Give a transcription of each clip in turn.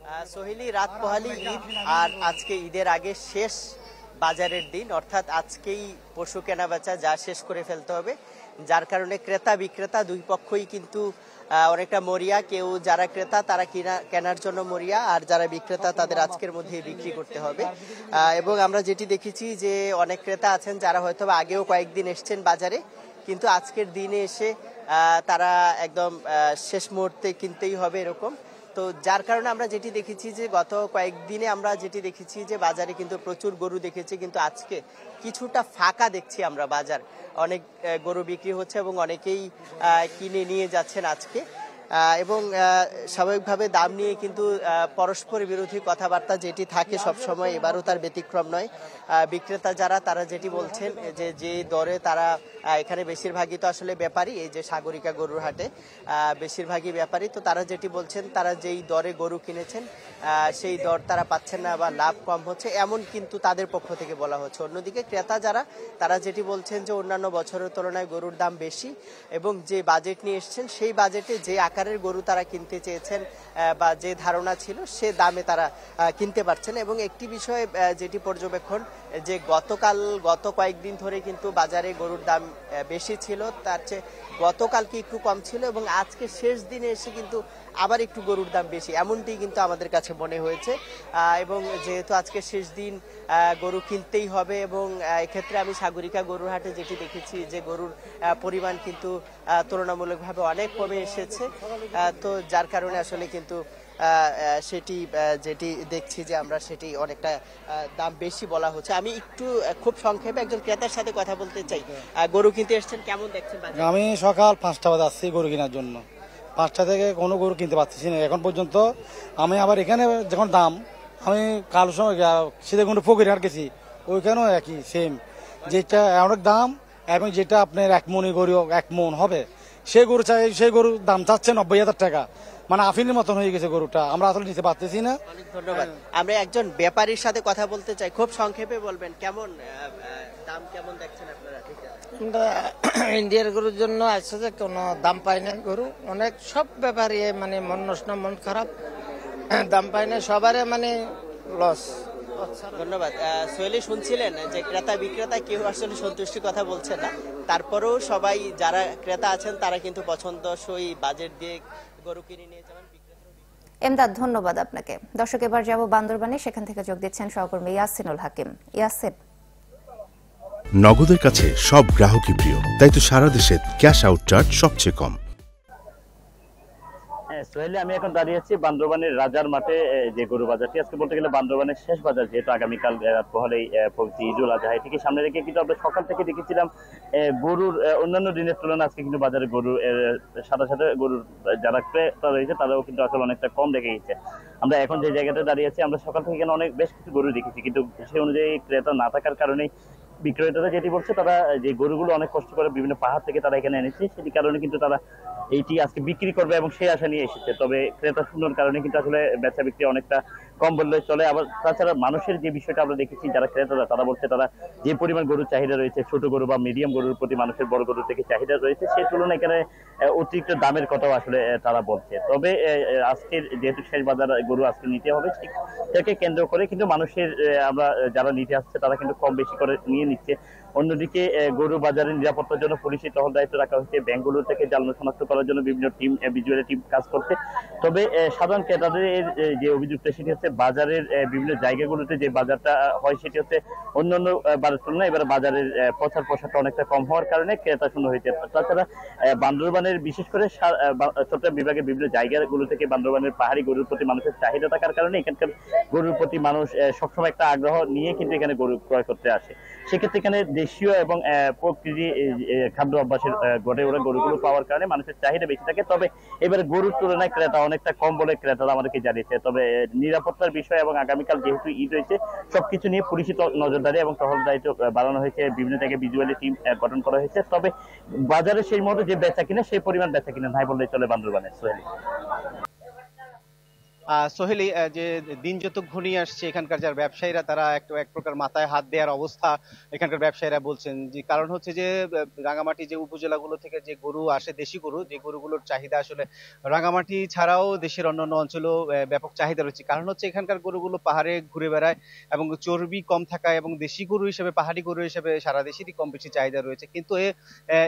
সোহেলি, রাত পোহালি ঈদ আর আজকে ঈদের আগে শেষ বাজারের দিন, অর্থাৎ আজকেই পশু কেনা বেচা যা শেষ করে ফেলতে হবে, যার কারণে ক্রেতা বিক্রেতা দুই পক্ষই কিন্তু অনেকটা মরিয়া। কেউ যারা ক্রেতা তারা কেনার জন্য মরিয়া, আর যারা বিক্রেতা তাদের আজকের মধ্যেই বিক্রি করতে হবে। এবং আমরা যেটি দেখেছি যে অনেক ক্রেতা আছেন যারা হয়তো আগেও কয়েকদিন এসছেন বাজারে, কিন্তু আজকের দিনে এসে তারা একদম শেষ মুহূর্তে কিনতেই হবে এরকম। তো যার কারণে আমরা যেটি দেখেছি যে গত কয়েকদিনে আমরা যেটি দেখেছি যে বাজারে কিন্তু প্রচুর গরু দেখেছি, কিন্তু আজকে কিছুটা ফাঁকা দেখছি আমরা বাজার। অনেক গরু বিক্রি হচ্ছে এবং অনেকেই কিনে নিয়ে যাচ্ছেন আজকে। এবং স্বাভাবিকভাবে দাম নিয়ে কিন্তু পরস্পর বিরোধী কথাবার্তা যেটি থাকে সবসময়, এবারও তার ব্যতিক্রম নয়। বিক্রেতা যারা তারা যেটি বলছেন যে দরে তারা এখানে বেশিরভাগই তো আসলে ব্যাপারী, এই যে সাগরিকা গরুর হাটে বেশিরভাগই ব্যাপারী, তো তারা যেটি বলছেন তারা যেই দরে গরু কিনেছেন সেই দর তারা পাচ্ছেন না বা লাভ কম হচ্ছে, এমন কিন্তু তাদের পক্ষ থেকে বলা হচ্ছে। অন্যদিকে ক্রেতা যারা তারা যেটি বলছেন যে অন্যান্য বছরের তুলনায় গরুর দাম বেশি, এবং যে বাজেট নিয়ে এসছেন সেই বাজেটে যে আকারের গরু তারা কিনতে চেয়েছেন বা যে ধারণা ছিল সে দামে তারা কিনতে পারছেন। এবং একটি বিষয় যেটি পর্যবেক্ষণ, যে গত কয়েকদিন ধরে কিন্তু বাজারে গরুর দাম বেশি ছিল, তার চেয়ে গতকালকে একটু কম ছিল, এবং আজকে শেষ দিনে এসে কিন্তু আবার একটু গরুর দাম বেশি, এমনটি কিন্তু আমাদের কাছে মনে হয়েছে। এবং যেহেতু আজকে শেষ দিন গরু কিনতেই হবে, এবং এক্ষেত্রে আমি সাগরিকা গরুর হাটে যেটি দেখেছি যে গরুর পরিমাণ কিন্তু তুলনামূলকভাবে অনেক কমে এসেছে। তো যার কারণে আসলে কিন্তু সেটি যেটি দেখছি যে আমরা সেটি অনেকটা দাম বেশি বলা হচ্ছে। আমি একটু খুব সংক্ষেপে একজন ক্রেতার সাথে কথা বলতে চাই। গরু কিনতে এসেছেন, কেমন দেখছেন? আমি সকাল 5টা বাজে আসছি গরু কেনার জন্য, 5টা থেকে কোনো গরু কিনতে পারতেছি না এখন পর্যন্ত। আমি আবার এখানে যখন দাম, আমি কাল সময় সিধেগুন্ড ফকিরহাট গেছি, ওইখানেও একই সেম, যেটা অনেক দাম, এবং যেটা আপনার 1 মণ গরু 1 মণ হবে সেই গরু চাই, সেই গরুর দাম চাচ্ছে 90,000 টাকা। মানে আফিনের মতন হয়ে গেছে গরুটা, আমরা আসলে নিতে পারতেছি না। অনেক ধন্যবাদ। আমরা একজন ব্যাপারীর সাথে কথা বলতে চাই, খুব সংক্ষেপে বলবেন কেমন দাম কেমন দেখছেন আপনারা? আমরা ইন্ডিয়ার গরুর জন্য আসছে যে কোনো দাম পাই না, গরু অনেক সব ব্যাপারী মানে মন নষ্ট মন খারাপ, দাম পাই না সবারে মানে লস। ধন্যবাদ। সোহেলি, শুনছিলেন যে ক্রেতা বিক্রেতা কেউ আসলে সন্তুষ্টি কথা বলছেন না, তারপরেও সবাই যারা ক্রেতা আছেন তারা কিন্তু পছন্দসই বাজেট দিয়ে গরু কিনে নিয়ে যাবেন। এমদাদ, ধন্যবাদ আপনাকে। দর্শক, এবার যাব বান্দরবানে, সেখান থেকে যোগ দিচ্ছেন সহকর্মী ইয়াসিনুল হাকিম। ইয়াসিন। নগদের কাছে সব গ্রাহকই প্রিয়, তাই তো সারা দেশে ক্যাশ আউট চার্জ সবচেয়ে কম। সোহেলি, আমি এখন দাঁড়িয়ে আছি বান্দরবানের রাজার মাঠে, যে গরু বাজারটি আজকে বলতে গেলে বান্দরবানের শেষ বাজার, যেহেতু আগামীকাল রাত পোহালেই পবিত্র ঈদুল আজহা, এটিকে সামনে রেখে কিন্তু আমরা সকাল থেকে দেখেছিলাম গরুর অন্যান্য দিনের তুলনায় আজকে কিন্তু বাজারে গরুর সাথে সাথে গরুর যারা ক্রেতা রয়েছে তারাও কিন্তু আসলে অনেকটা কম দেখে গেছে। আমরা এখন যে জায়গাটা দাঁড়িয়ে আছি, আমরা সকাল থেকে এখানে অনেক বেশ কিছু গরু দেখেছি, কিন্তু সেই অনুযায়ী ক্রেতা না থাকার কারণে বিক্রেতারা যেটি বলছে, তারা যে গরুগুলো অনেক কষ্ট করে বিভিন্ন পাহাড় থেকে তারা এখানে এনেছে, সেটি কারণে কিন্তু তারা এইটি আজকে বিক্রি করবে এবং সেই আশা নিয়ে এসেছে। তবে ক্রেতা শূন্যর কারণে কিন্তু আসলে বেচা বিক্রি অনেকটা কম বললে চলে। আবার তাছাড়া মানুষের যে বিষয়টা আমরা দেখেছি, যারা ক্রেতারা তারা বলছে তারা যে পরিমাণ গরুর চাহিদা রয়েছে, ছোট গরু বা মিডিয়াম গরুর প্রতি মানুষের বড় গরুর থেকে চাহিদা রয়েছে, সেই তুলনায় এখানে অতিরিক্ত দামের কথাও আসলে তারা বলছে। তবে আজকের যেহেতু শেষ বাজার গরু আজকে নিতে হবে, ঠিক সেটাকে কেন্দ্র করে কিন্তু মানুষের আমরা যারা নিতে আসছে তারা কিন্তু কম বেশি করে নিয়ে নিচ্ছে। অন্যদিকে গরু বাজারের নিরাপত্তার জন্য পুলিশের টহল দায়িত্ব রাখা হয়েছে, বেঙ্গালুরু থেকে জাল শনাক্ত করার জন্য বিভিন্ন টিম, ভিজুয়াল টিম কাজ করছে। তবে সাধারণ ক্রেতাদের যে অভিযোগটা সেটি হচ্ছে বাজারের বিভিন্ন জায়গাগুলোতে যে বাজারটা হয় সেটি হচ্ছে অন্যান্য বারের তুলনায় এবার বাজারের প্রচার প্রসারটা অনেকটা কম হওয়ার কারণে ক্রেতা শূন্য হয়েছে। তাছাড়া বান্দরবানের বিশেষ করে চট্টগ্রাম বিভাগের বিভিন্ন জায়গাগুলো থেকে বান্দরবানের পাহাড়ি গরুর প্রতি মানুষের চাহিদা থাকার কারণে এখানকার গরুর প্রতি মানুষ সবসময় একটা আগ্রহ নিয়ে কিন্তু এখানে গরু ক্রয় করতে আসে। সেক্ষেত্রে এখানে দেশীয় এবং প্রকৃতি খাদ্য অভ্যাসের গড়ে ওরা গরুগুলো পাওয়ার কারণে মানুষের চাহিদা বেশি থাকে। তবে এবারে গরুর তুলনায় ক্রেতা অনেকটা কম বলে ক্রেতারা আমাদেরকে জানিয়েছে। তবে নিরাপত্তার বিষয় এবং আগামীকাল যেহেতু ঈদ রয়েছে, সবকিছু নিয়ে পুলিশি নজরদারি এবং টহল দায়িত্ব বাড়ানো হয়েছে, বিভিন্ন জায়গায় ভিজুয়ালি টিম গঠন করা হয়েছে। তবে বাজারে সেই মতো যে বেচা কিনা সেই পরিমাণ বেচা কিনা নাই বললেই চলে বান্দরবানের। সোহেলি। সোহেলি, যে দিন যত ঘনিয়ে আসছে এখানকার যারা ব্যবসায়ীরা তারা এক প্রকার মাথায় হাত দেওয়ার অবস্থা এখানকার ব্যবসায়ীরা বলছেন। যে কারণ হচ্ছে যে রাঙামাটি যে উপজেলাগুলো থেকে যে গরু আসে, দেশি গরু, যে গরুগুলোর চাহিদা আসলে রাঙামাটি ছাড়াও দেশের অন্যান্য অঞ্চলেও ব্যাপক চাহিদা রয়েছে। কারণ হচ্ছে এখানকার গরুগুলো পাহাড়ে ঘুরে বেড়ায় এবং চর্বি কম থাকায় এবং দেশি গরু হিসেবে, পাহাড়ি গরু হিসেবে সারা দেশেরই কম বেশি চাহিদা রয়েছে। কিন্তু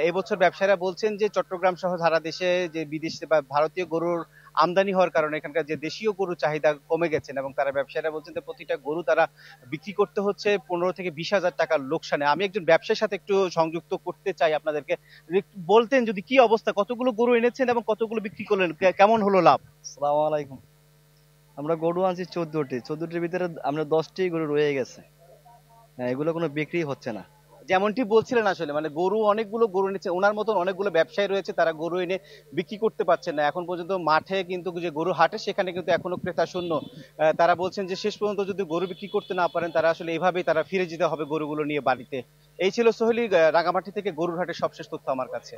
এবছর ব্যবসায়ীরা বলছেন যে চট্টগ্রাম সহ সারা দেশে যে বিদেশি বা ভারতীয় গরুর আমদানি হওয়ার কারণে এখানকার যে দেশীয় গরু চাহিদা কমে গেছেন এবং তারা ব্যবসায়ীরা বলছেন যে প্রতিটা গরু তারা বিক্রি করতে হচ্ছে 15 থেকে 20 হাজার টাকার লোকসানে। আমি একজন ব্যবসায়ীর সাথে একটু সংযুক্ত করতে চাই আপনাদেরকে। একটু বলতেন যদি কি অবস্থা, কতগুলো গরু এনেছেন এবং কতগুলো বিক্রি করলেন, কেমন হলো লাভ? আসসালামু আলাইকুম। আমরা গরু আনছি 14টির ভিতরে আমরা 10টি গরু রয়ে গেছে। হ্যাঁ, এগুলো কোনো বিক্রি হচ্ছে না। যেমনটি বলছিলেন আসলে মানে গরু, অনেকগুলো গরু এনেছে, ওনার মতন অনেকগুলো ব্যবসায়ী রয়েছে, তারা গরু এনে বিক্রি করতে পারছেন না এখন পর্যন্ত। মাঠে কিন্তু যে গরু হাটে সেখানে কিন্তু এখনো ক্রেতা শূন্য। তারা বলছেন যে শেষ পর্যন্ত যদি গরু বিক্রি করতে না পারেন তারা আসলে এভাবেই তারা ফিরে যেতে হবে গরুগুলো নিয়ে বাড়িতে। এই ছিল সোহেলি রাঙামাটি থেকে গরুর হাটের সবশেষ তথ্য আমার কাছে।